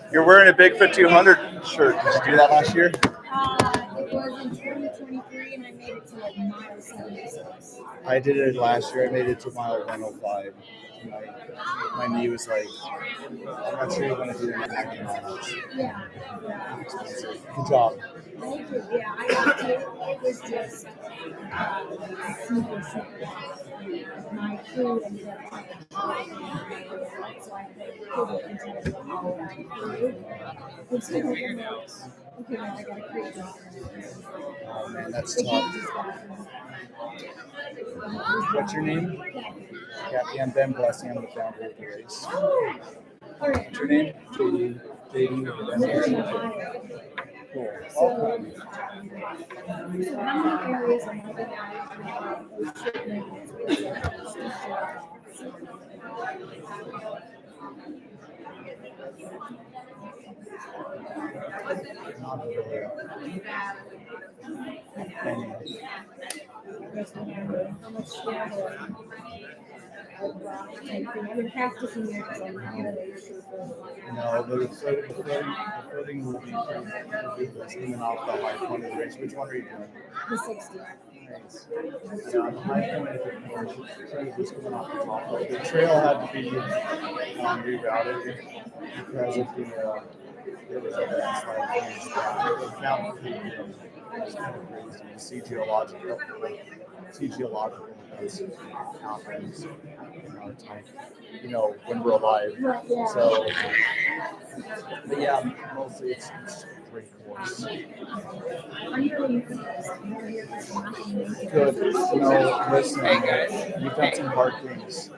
You're wearing a Bigfoot 200 shirt. Did you do that last year? It was in 2023, and I made it to like mile 76. I did it last year. I made it to mile 105. My knee was like, I'm not sure you're going to do it next miles. Yeah. Good job. Thank you. Yeah, I got to. It was just super simple. My food ended up so I had to pivot into food. Which didn't work out. Okay, now I got to create this. Oh man, that's tough. What's your name? Kathy. I'm Ben Blessing. I'm the founder of the race. What's your name? JD. Cool. So how many areas am I going how much I've been practicing it because I'm really sure. No, the footing will be coming off the high point of the race. Which one are you doing? The 60. Nice. Yeah, on the high point of the race was coming off the top. But the trail had to be rerouted because of there was a landslide. Mountain peak. It's kind of crazy. You see geological events happens in our time, when we're alive. So, but yeah, mostly it's a great course. Good. Listen, you've done some hard things.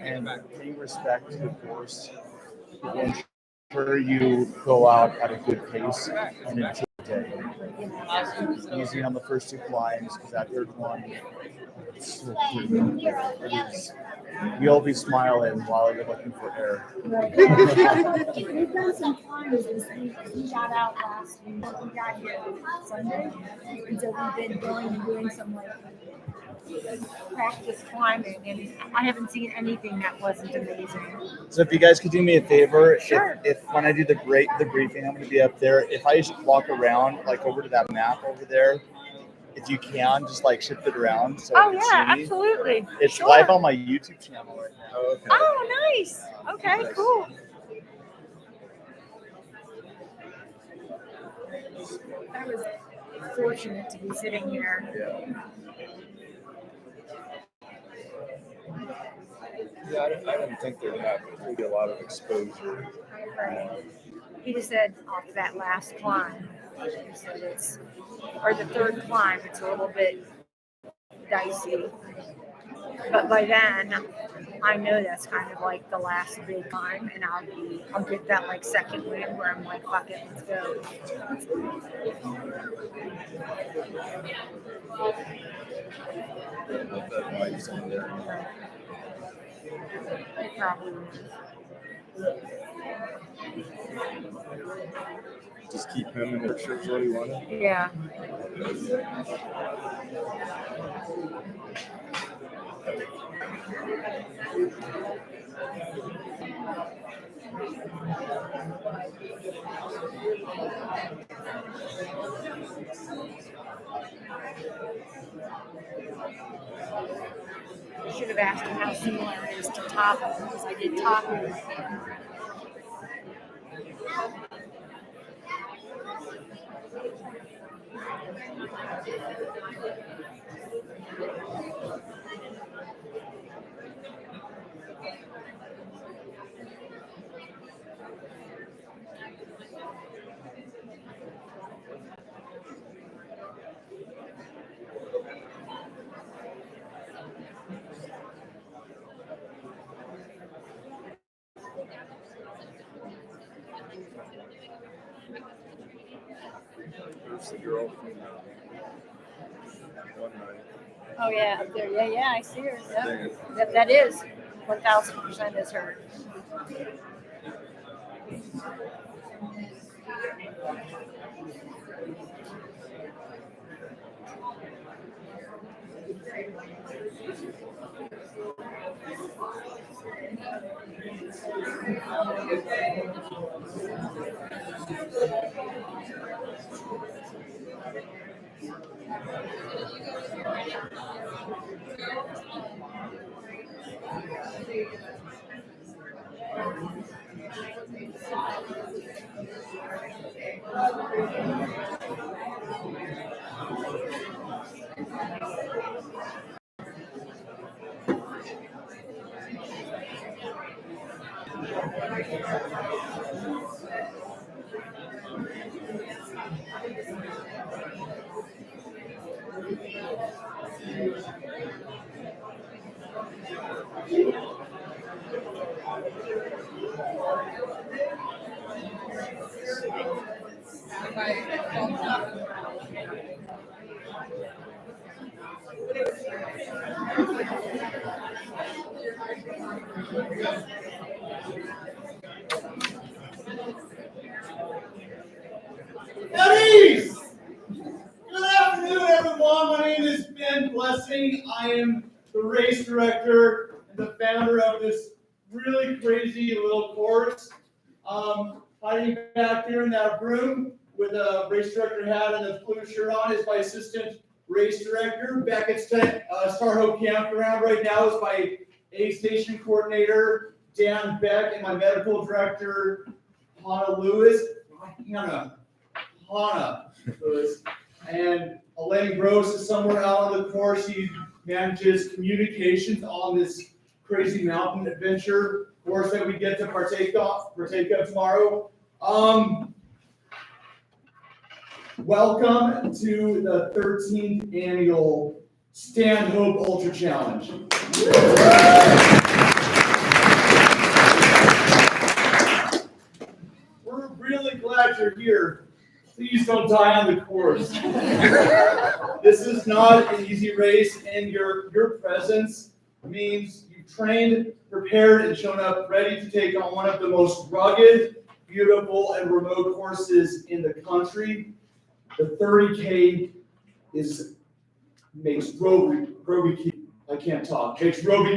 And paying respect to the course will ensure you go out at a good pace and enjoy the day. Easy on the first two climbs, because that third one, it's so cool. It is. You'll be smiling while you're looking for air. Right. We've done some climbs this week. We got out last week. We got here Sunday. And so we've been going and doing some practice climbing, and I haven't seen anything that wasn't amazing. So if you guys could do me a favor, sure. if when I do the briefing, I'm going to be up there. If I just walk around, over to that map over there, if you can, just shift it around. So oh yeah, absolutely. It's live on my YouTube channel right now. Oh, okay. Oh, nice. Okay, cool. I was fortunate to be sitting here. Yeah, I didn't think there'd be a lot of exposure. Right. He just said off that last climb, he said or the third climb, it's a little bit dicey. But by then, I know that's kind of like the last big climb, and I'll get that second win where I'm like, fuck it, let's go. That might's in there. It probably is. Just keep him in pictures what he wanted. Yeah. I should have asked him how similar it is to Tahoe, because I did Tahoe. There's the girl. 190. Oh yeah, up there. Yeah, yeah, I see her. Dang Yep. it. That is 1,000% is her. Buddies! Good afternoon, everyone. My name is Ben Blessing. I am the race director and the founder of this really crazy little course. Hiding back here in that room with a race director hat and a blue shirt on is my assistant race director. Back at Standhope Campground right now is my aid station coordinator, Dan Beck, and my medical director, Hannah Lewis. Hannah Lewis. And Elaine Gross is somewhere out on the course. He manages communications on this crazy mountain adventure course that we get to partake of tomorrow. Welcome to the 13th annual Standhope Ultra Challenge. We're really glad you're here. Please don't die on the course. This is not an easy race, and your presence means you've trained, prepared, and shown up ready to take on one of the most rugged, beautiful, and remote courses in the country. The 30K makes Roby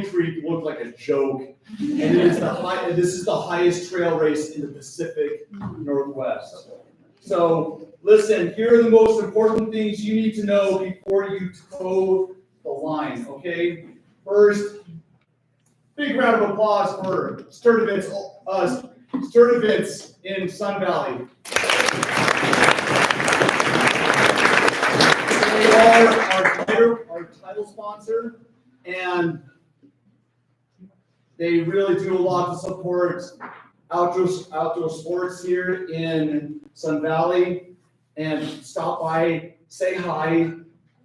Creek look like a joke, and this is the highest trail race in the Pacific Northwest. So listen, here are the most important things you need to know before you toe the line, okay? First, big round of applause for Standhope in Sun Valley. They are our title sponsor, and they really do a lot to support outdoor sports here in Sun Valley. And stop by, say hi,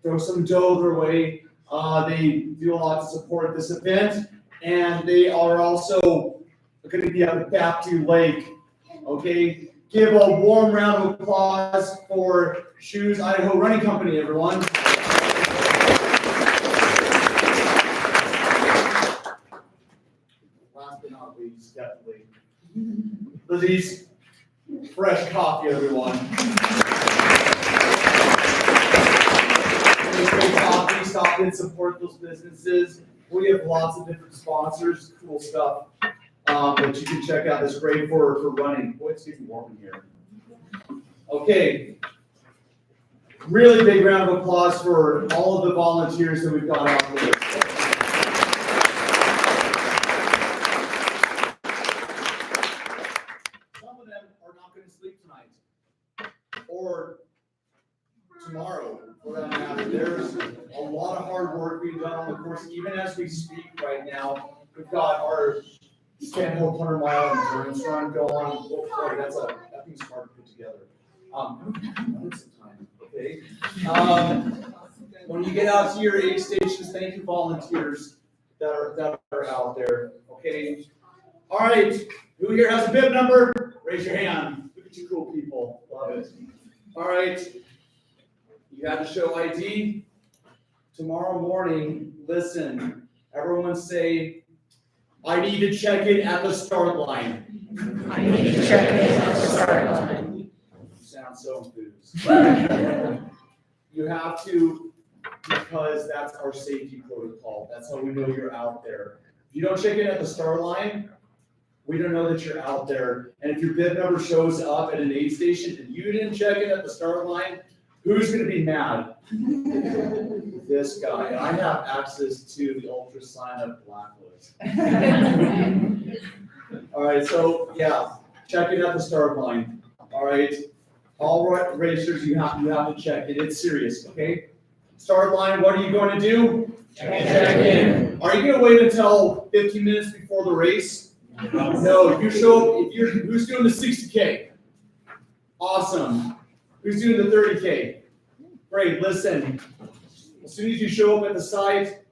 throw some dough their way. They do a lot to support this event, and they are also going to be at the Baptu Lake. Okay, give a warm round of applause for Shoes Idaho Running Company, everyone. Last but not least, definitely, Lizzie's Fresh Coffee, everyone. Great coffee, stop and support those businesses. We have lots of different sponsors, cool stuff that you can check out. That's great for running. Boy, it's getting warm in here. Okay. Really big round of applause for all of the volunteers that we've got out there. Some of them are not going to sleep tonight or tomorrow, for that matter. There's a lot of hard work being done on the course. Even as we speak right now, we've got our Standhope 100-mile endurance run going on. Oh, boy, that thing's hard to put together. Okay. When you get out to your aid stations, thank you volunteers that are out there. Okay. All right. Who here has a bib number? Raise your hand. Look at you cool people. Love it. All right. You had to show ID. tomorrow morning, listen, everyone say, I need to check in at the start line. I need to check in at the start line. You sound so enthused. You have to, because that's our safety protocol. That's how we know you're out there. If you don't check in at the start line, we don't know that you're out there. And if your bib number shows up at an aid station and you didn't check in at the start line, who's going to be mad? This guy. And I have access to the ultra sign up blacklist. All right, so yeah, check in at the start line. All right, all right, racers, you have to check it. It's serious, okay? Start line. What are you going to do? Check in. Are you going to wait until 15 minutes before the race? No, you show up. Who's doing the 60K? Awesome. Who's doing the 30K? Great. Listen, as soon as you show up at the site,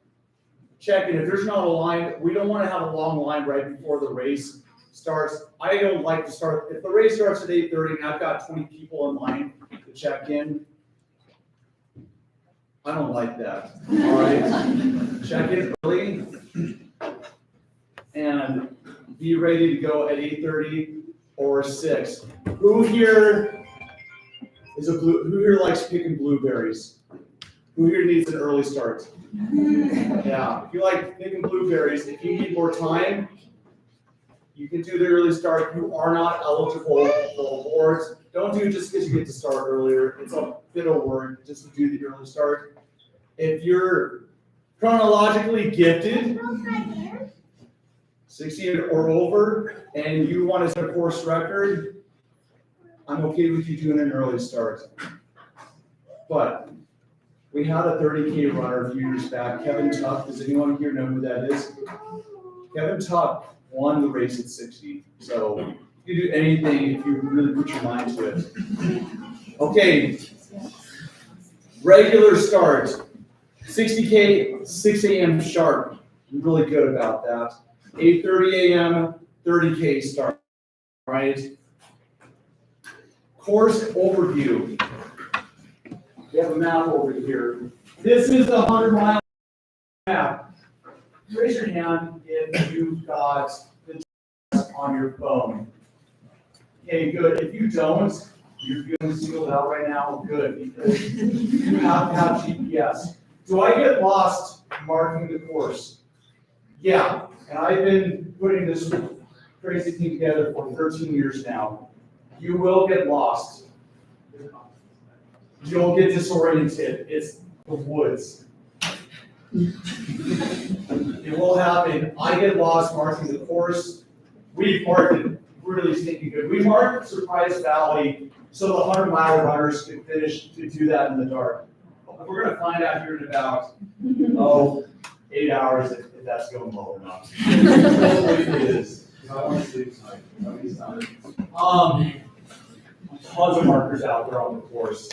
check in. If there's not a line, we don't want to have a long line right before the race starts. I don't like to start. If the race starts at 8:30 and I've got 20 people in line to check in, I don't like that. All right. Check in early and be ready to go at 8:30 or 6. Who here likes picking blueberries? Who here needs an early start? Yeah, if you like picking blueberries, if you need more time, you can do the early start. You are not eligible for awards. Don't do it just because you get to start earlier. It's a bit of work just to do the early start. If you're chronologically gifted, 60 or over, and you want to set a course record, I'm okay with you doing an early start. But we had a 30K runner a few years back, Kevin Tuck. Does anyone here know who that is? Kevin Tuck won the race at 60. So you can do anything if you really put your mind to it. Okay, regular start, 60K, 6 a.m. sharp. I'm really good about that. 8:30 a.m., 30K start, right? Course overview. We have a map over here. This is the 100-mile map. Raise your hand if you've got the GPS on your phone. Okay, good. If you don't, you're feeling singled out right now, good, because you have to have GPS. Do I get lost marking the course? Yeah, and I've been putting this crazy thing together for 13 years now. You will get lost. You'll get disoriented. It's the woods. It will happen. I get lost marking the course. We've marked it really stinking good. We marked Surprise Valley so the 100-mile runners could do that in the dark. We're going to find out here in about, 8 hours if that's going well enough. Hopefully it is. I want to sleep tonight. Tons of markers out there on the course.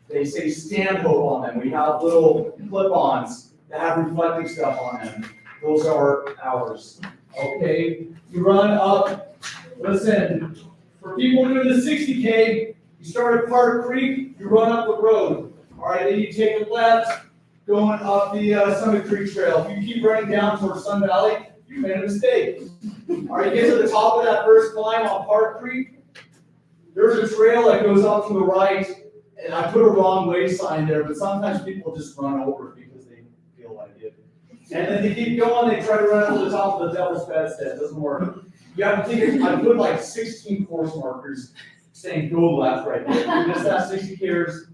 They say Standhope on them. We have little clip-ons that have reflective stuff on them. Those are ours. Okay? You run up, listen, for people doing the 60K, you start at Park Creek, you run up the road. All right, then you take a left, going up the Summit Creek Trail. If you keep running down towards Sun Valley, you made a mistake. All right, you get to the top of that first climb on Park Creek, there's a trail that goes up to the right, and I put a wrong way sign there, but sometimes people just run over it because they feel like it. And then they keep going, they try to run up to the top of the Devil's Bedstead. It doesn't work. You have to think, I put like 16 course markers saying go left right there. You just have 60 Kers.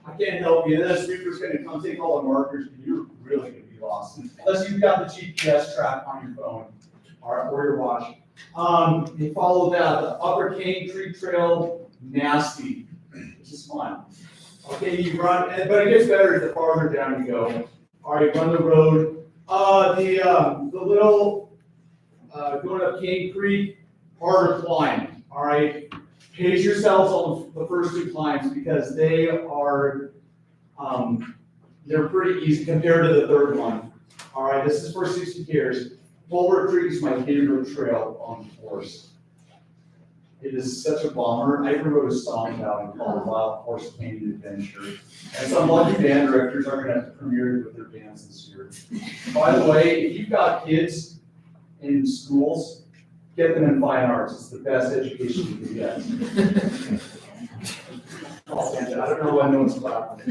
I can't help you. And then a sweeper's going to come take all the markers, and you're really going to be lost. Unless you've got the GPS track on your phone or your watch. You follow that. The Upper Cane Creek Trail, nasty. This is fun. Okay, you run, but it gets better the farther down you go. All right, run the road. The little going up Cane Creek, harder climb. All right, pace yourselves on the first two climbs because they are they're pretty easy compared to the third one. All right, this is for 60 Kers. Boulder Creek is my favorite trail on the course. It is such a bomber. I even wrote a song about it called Wild Horse Canyon Adventure. And some lucky band directors are gonna have to premiere it with their bands this year. By the way, if you've got kids in schools, get them in fine arts. It's the best education you can get. I don't know why no one's clapping.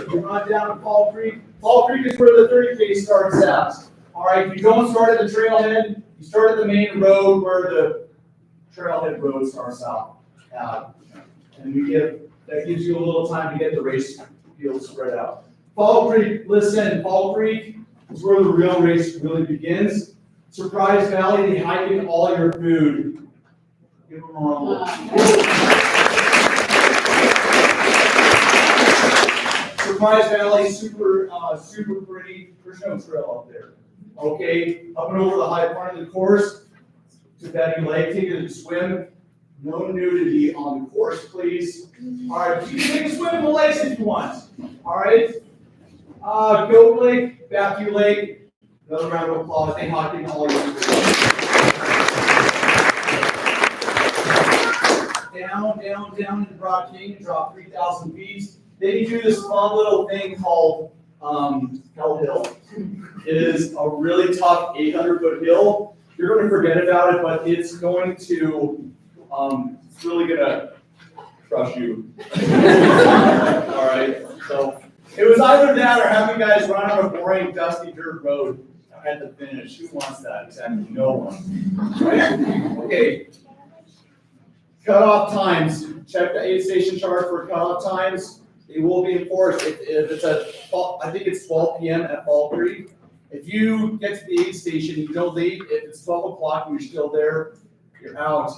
We're on down to Fall Creek. Fall Creek is where the 30K starts at. All right, you don't start at the trailhead. You start at the main road where the trailhead road starts out. And that gives you a little time to get the race field spread out. Fall Creek, listen, Fall Creek is where the real race really begins. Surprise Valley, they hike in all your food. Give them a round. Surprise Valley, super pretty. There's no trail up there. Okay, up and over the high part of the course to Betty Lake, take a swim. No nudity on the course, please. All right, you can take a swim in the lakes if you want. All right. Goat Lake, Baku Lake. Another round of applause. They hockey all over. Down in Broad Canyon, drop 3,000 feet. Then you do this fun little thing called Hell Hill. It is a really tough 800-foot hill. You're going to forget about it, but it's going to, it's really going to crush you. All right. So it was either that or having guys run on a boring, dusty dirt road at the finish. Who wants that? Exactly. No one. Right? Okay. Cutoff times. Check the aid station chart for cutoff times. It will be enforced if it's I think it's 12 p.m. at Fall Creek. If you get to the aid station, you don't leave. If it's 12 o'clock and you're still there, you're out.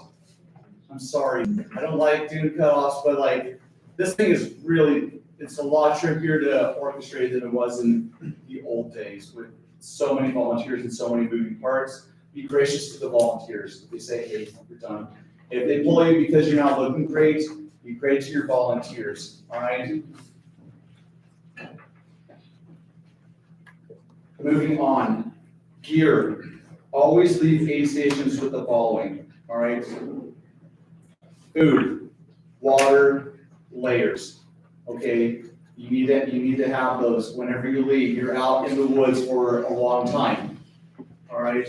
I'm sorry. I don't like doing cutoffs, but like this thing is really, it's a lot trickier to orchestrate than it was in the old days with so many volunteers and so many moving parts. Be gracious to the volunteers. If they say, hey, we're done. If they pull you because you're not looking great, be great to your volunteers, all right? Moving on, gear. Always leave aid stations with the following, all right? Food, water, layers, okay? You need to have those whenever you leave. You're out in the woods for a long time, all right?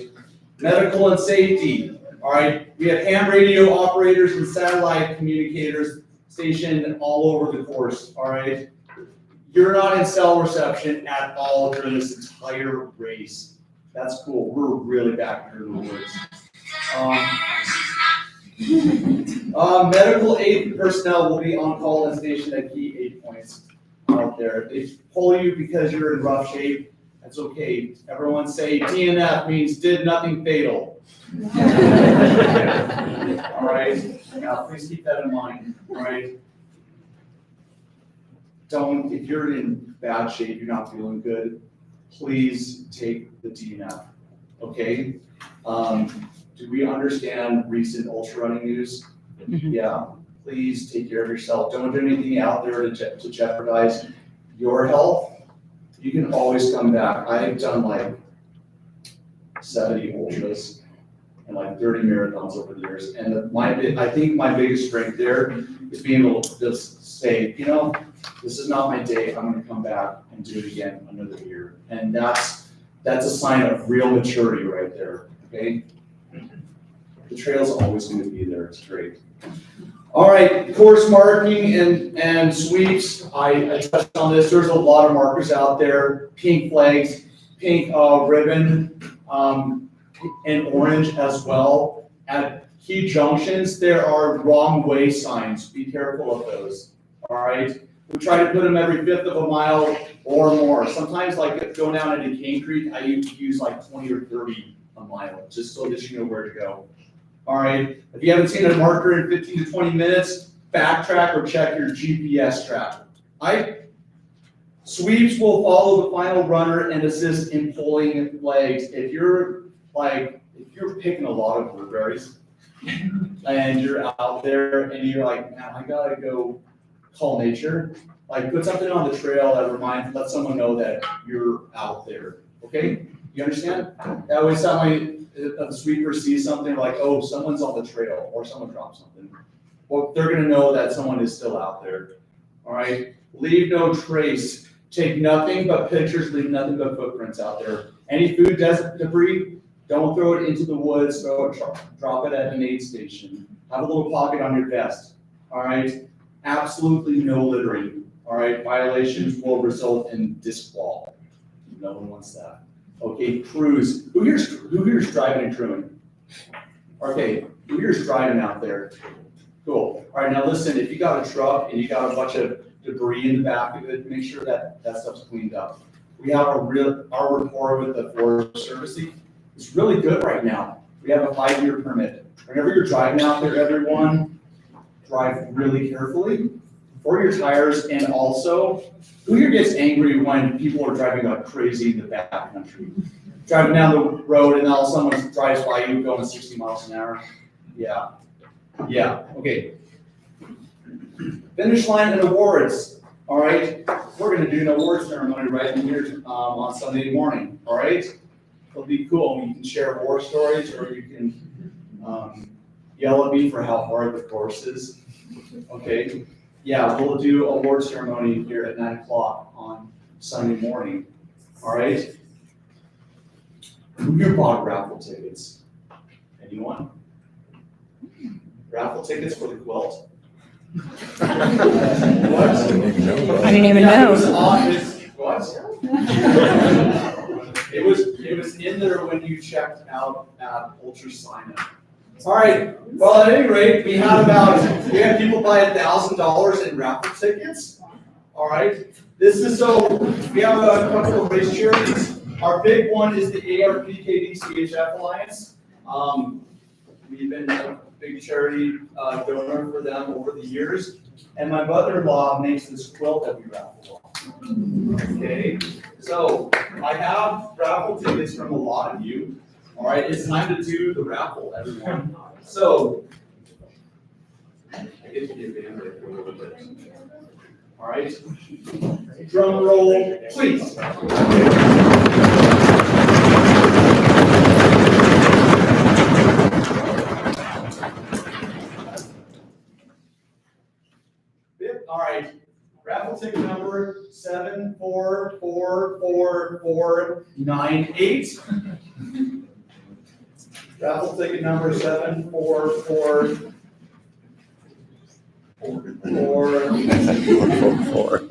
Medical and safety, all right? We have ham radio operators and satellite communicators stationed all over the course, all right? You're not in cell reception at all during this entire race. That's cool. We're really back here in the woods. Medical aid personnel will be on call and stationed at key aid points out there. If they pull you because you're in rough shape, that's okay. Everyone say DNF means did nothing fatal. All right. Now, please keep that in mind. All right. If you're in bad shape, you're not feeling good, please take the DNF. Okay. Do we understand recent ultra running news? Mm-hmm. Yeah. Please take care of yourself. Don't do anything out there to jeopardize your health. You can always come back. I've done like 70 ultras and like 30 marathons over the years. And I think my biggest strength there is being able to just say, you know, this is not my day. I'm going to come back and do it again another year. And that's a sign of real maturity right there. Okay. The trail's always going to be there. It's great. All right, course marking and sweeps. I touched on this. There's a lot of markers out there. Pink flags, pink ribbon, and orange as well. At key junctions, there are wrong way signs. Be careful of those. All right. We try to put them every 1/5 of a mile or more. Sometimes, like going down into Cane Creek, I use like 20 or 30 a mile, just so that you know where to go. All right. If you haven't seen a marker in 15 to 20 minutes, backtrack or check your GPS track. Sweeps will follow the final runner and assist in pulling legs. If you're picking a lot of blueberries and you're out there and you're like, man, I gotta go call nature. Like put something on the trail that lets someone know that you're out there. Okay? You understand? That always sound like a sweeper sees something like, oh, someone's on the trail or someone dropped something. Well, they're gonna know that someone is still out there. All right? Leave no trace. Take nothing but pictures, leave nothing but footprints out there. Any food debris, don't throw it into the woods, drop it at an aid station. Have a little pocket on your vest. All right? Absolutely no littering. All right? Violations will result in disqual. No one wants that. Okay, crews. Who here's driving and crewing? Okay, who here's driving out there? Cool. All right, now listen, if you got a truck and you got a bunch of debris in the back of it, make sure that that stuff's cleaned up. We have our rapport with the Forest Service. It's really good right now. We have a 5-year permit. Whenever you're driving out there, everyone, drive really carefully for your tires, and also, who here gets angry when people are driving like crazy in the backcountry? Driving down the road and all someone drives by you going 60 miles an hour? Yeah. Yeah, okay. Finish line and awards, all right? We're gonna do an awards ceremony right in here on Sunday morning, all right? It'll be cool. You can share war stories, or you can yell at me for how hard the course is, okay? Yeah, we'll do award ceremony here at 9 o'clock on Sunday morning, all right? Who here bought raffle tickets? Anyone? Raffle tickets for the quilt? What? I didn't even Yeah, know. it was on this, what? It was in there when you checked out at Ultra Sign Up. All right, well, at any rate, we had people buy $1,000 in raffle tickets. All right, this is so, we have a couple of race charities. Our big one is the ARPKD CHF Alliance. We've been a big charity donor for them over the years. And my mother-in-law makes this quilt that we raffle off. Okay, so I have raffle tickets from a lot of you. All right, it's time to do the raffle, everyone. So, I get to give Band-Aid for a little bit. All right, drum roll, please. All right, raffle ticket number 744498. Raffle ticket number 7444.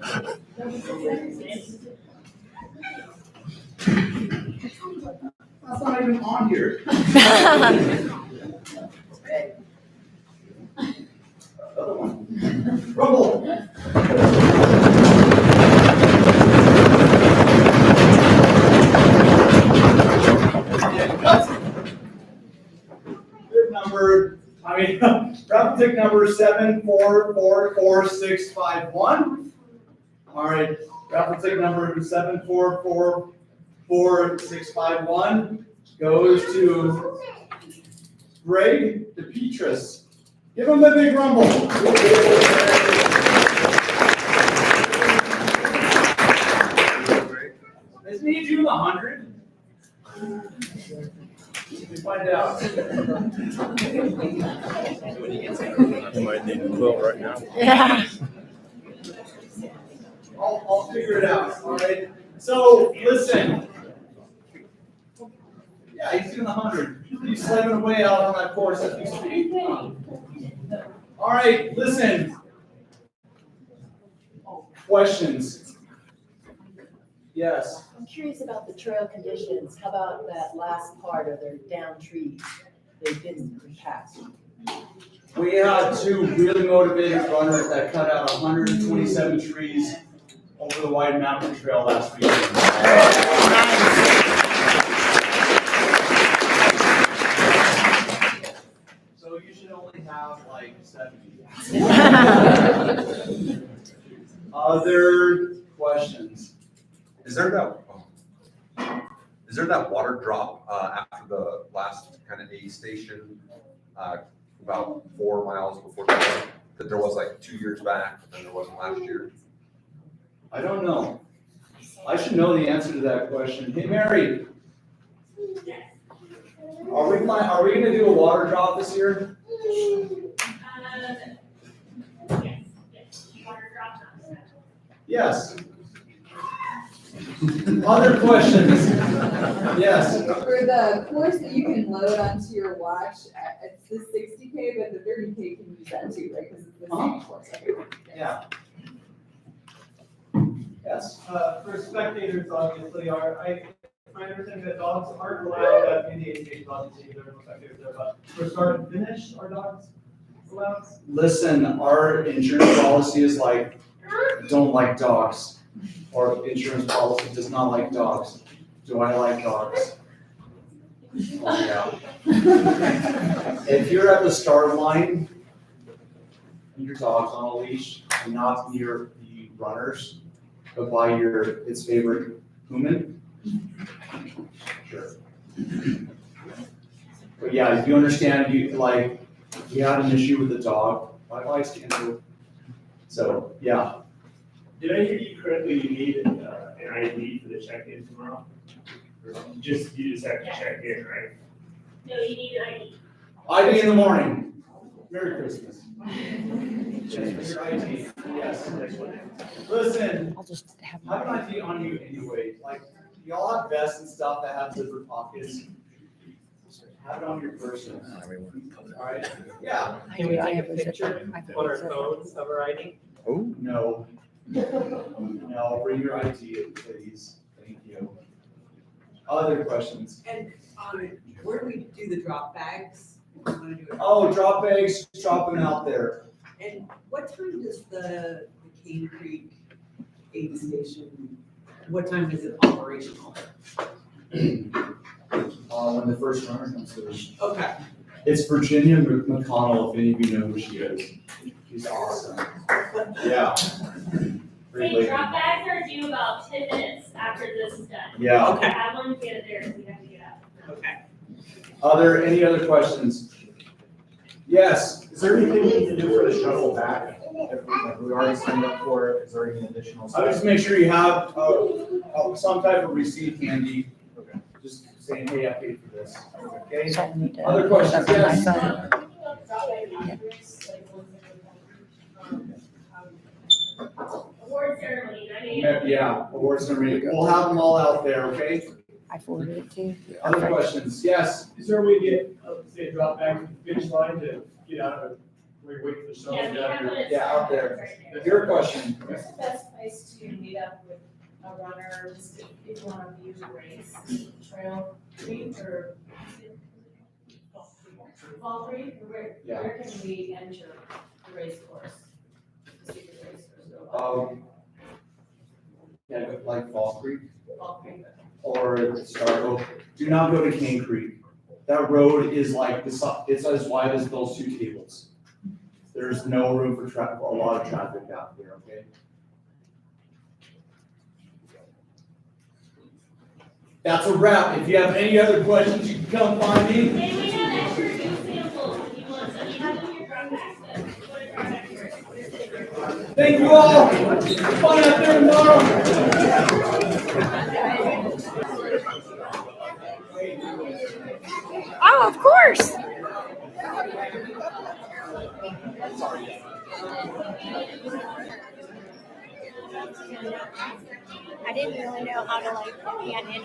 That's not even on here. Other one. Rumble. Good number. Raffle ticket number 74444651. All right, raffle ticket number 74444651 goes to Greg DePetris. Give him a big rumble. Isn't he doing 100? We find out. You might need a quilt right now. Yeah. I'll figure it out, all right? So, listen. Yeah, he's doing 100. He's slaving away out on that course at least. All right, listen. Questions? Yes. I'm curious about the trail conditions. How about that last part of their down trees? They didn't pass. We had 2 really motivated runners that cut out 127 trees over the Wide Mountain Trail last weekend. So you should only have like 70. Other questions? Is there that water drop after the last kind of aid station about 4 miles before that there was like 2 years back and there wasn't last year? I don't know. I should know the answer to that question. Hey, Mary, Are we gonna do a water drop this year? Yes. Other questions? Yes. For the course that you can load onto your watch, it's the 60K, but the 30K can use that too, right? Because it's the same course. Yeah. Yes. For spectators, obviously, my understanding that dogs aren't allowed in the stations, obviously, there are no spectators there, but for start and finish, are dogs allowed? Listen, our insurance policy is like, don't like dogs. Our insurance policy does not like dogs. Do I like dogs? Oh, yeah. If you're at the start line and your dog's on a leash, and not near the runners, but by its favorite human, sure. But yeah, if you understand, you had an issue with the dog, bye-bye, Standhope. So, yeah. Did I hear you correctly, you need an ID for the check-in tomorrow? Or you just have to check in, right? No, you need an ID. ID in the morning. Merry Christmas. Your ID, yes. Listen, I'll just have have an ID on you anyway. Like, y'all have vests and stuff that have zipper pockets. Have it on your person. All right? Yeah. I have a zipper. On our phones of our ID? Oh. No. No, bring your ID, please. Thank you. Other questions? And where do we do the drop bags? We wanna do it. Oh, drop bags, just drop them out there. And what time does the Cane Creek aid station, what time is it operational? When the first runner comes through. Okay. It's Virginia McConnell, if any of you know who she is. She's awesome. Yeah. Great Hey, lady. drop bags are due about 10 minutes after this is done. Yeah. Okay. Have one get it there, so we have to get out. Okay. Any other questions? Yes. Is there anything we need to do for the shuttle back? If we already signed up for it, is there any additional? I would just make sure you have some type of receipt handy. Okay. Just saying, hey, I paid for this. Okay? So I need to- Other questions? Yes. Award ceremony, I mean. Yeah, awards and everything. We'll have them all out there, okay? I forwarded it to you. Other questions? Yes. Is there a way to get, say, a drop bag to the finish line to get out of it? We wait for the shuttle Yeah, to we get out have here? one at Yeah, out there. right there. Your question. Where's the best place to meet up with a runner, just if you want to use a race, Trail Creek or Fall Creek, Yeah. where can we enter the race course? The secret race course, Yeah, like Fall Creek Fall Creek. or Standhope. Do not go to Cane Creek. That road is it's as wide as those two tables. There's no room for traffic, a lot of traffic out there, okay? That's a wrap. If you have any other questions, you can come find me. Hey, we have extra food samples if you want some. You have them in your drop bags, but you want to drop bags first. Thank you all. Fun out there tomorrow. Oh, of course. I didn't really know how to pan in on